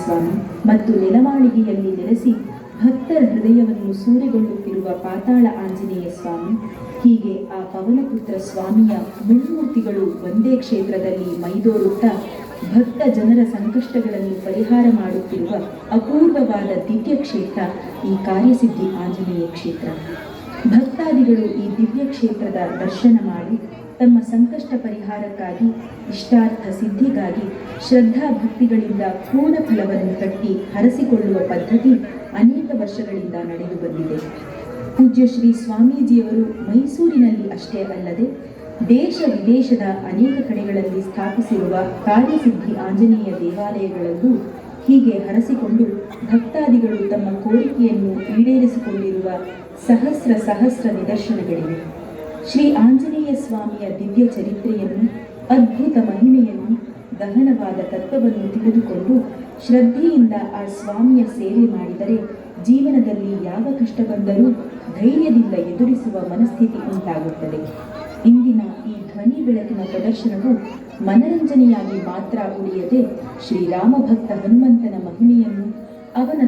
ಸ್ವಾಮಿ ಮತ್ತು ನೆಲಮಾಳಿಗೆಯಲ್ಲಿ ನೆಲೆಸಿ ಭಕ್ತರ ಹೃದಯವನ್ನು ಸೂರೆಗೊಳ್ಳುತ್ತಿರುವ ಪಾತಾಳ ಆಂಜನೇಯ ಸ್ವಾಮಿ, ಹೀಗೆ ಆ ಪವನಪುತ್ರ ಸ್ವಾಮಿಯ ಮುಮ್ಮೂರ್ತಿಗಳು ಒಂದೇ ಕ್ಷೇತ್ರದಲ್ಲಿ ಮೈದೋರುತ್ತಾ ಭಕ್ತ ಜನರ ಸಂಕಷ್ಟಗಳನ್ನು ಪರಿಹಾರ ಮಾಡುತ್ತಿರುವ ಅಪೂರ್ವವಾದ ದಿವ್ಯ ಕ್ಷೇತ್ರ ಈ ಕಾರ್ಯಸಿದ್ಧಿ ಆಂಜನೇಯ ಕ್ಷೇತ್ರ. ಭಕ್ತಾದಿಗಳು ಈ ದಿವ್ಯ ಕ್ಷೇತ್ರದ ದರ್ಶನ ಮಾಡಿ ತಮ್ಮ ಸಂಕಷ್ಟ ಪರಿಹಾರಕ್ಕಾಗಿ, ಇಷ್ಟಾರ್ಥ ಸಿದ್ಧಿಗಾಗಿ ಶ್ರದ್ಧಾ ಭಕ್ತಿಗಳಿಂದ ಪೂರ್ಣ ಫಲವನ್ನು ಕಟ್ಟಿ ಹರಸಿಕೊಳ್ಳುವ ಪದ್ಧತಿ ಅನೇಕ ವರ್ಷಗಳಿಂದ ನಡೆದು ಬಂದಿದೆ. ಪೂಜ್ಯ ಶ್ರೀ ಸ್ವಾಮೀಜಿಯವರು ಮೈಸೂರಿನಲ್ಲಿ ಅಷ್ಟೇ ಅಲ್ಲದೆ ದೇಶ ವಿದೇಶದ ಅನೇಕ ಕಡೆಗಳಲ್ಲಿ ಸ್ಥಾಪಿಸಿರುವ ಕಾರ್ಯಸಿದ್ಧಿ ಆಂಜನೇಯ ದೇವಾಲಯಗಳಲ್ಲೂ ಹೀಗೆ ಹರಸಿಕೊಂಡು ಭಕ್ತಾದಿಗಳು ತಮ್ಮ ಕೋರಿಕೆಯನ್ನು ಈಡೇರಿಸಿಕೊಂಡಿರುವ ಸಹಸ್ರ ನಿದರ್ಶನಗಳಿವೆ. ಶ್ರೀ ಆಂಜನೇಯ ಸ್ವಾಮಿಯ ದಿವ್ಯ ಚರಿತ್ರೆಯನ್ನು, ಅದ್ಭುತ ಮಹಿಮೆಯನ್ನು, ಗಹನವಾದ ತತ್ವವನ್ನು ತಿಳಿದುಕೊಂಡು ಶ್ರದ್ಧೆಯಿಂದ ಆ ಸ್ವಾಮಿಯ ಸೇವೆ ಮಾಡಿದರೆ ಜೀವನದಲ್ಲಿ ಯಾವ ಕಷ್ಟ ಬಂದರೂ ಧೈರ್ಯದಿಂದ ಎದುರಿಸುವ ಮನಸ್ಥಿತಿ ಉಂಟಾಗುತ್ತದೆ. ಇಂದಿನ ಈ ಧ್ವನಿ ಬೆಳಕಿನ ಪ್ರದರ್ಶನವು ಮನರಂಜನೆಯಾಗಿ ಮಾತ್ರ ಉಳಿಯದೆ ಶ್ರೀರಾಮ ಭಕ್ತ ಹನುಮಂತನ ಮಹಿಮೆಯನ್ನು, ಅವನ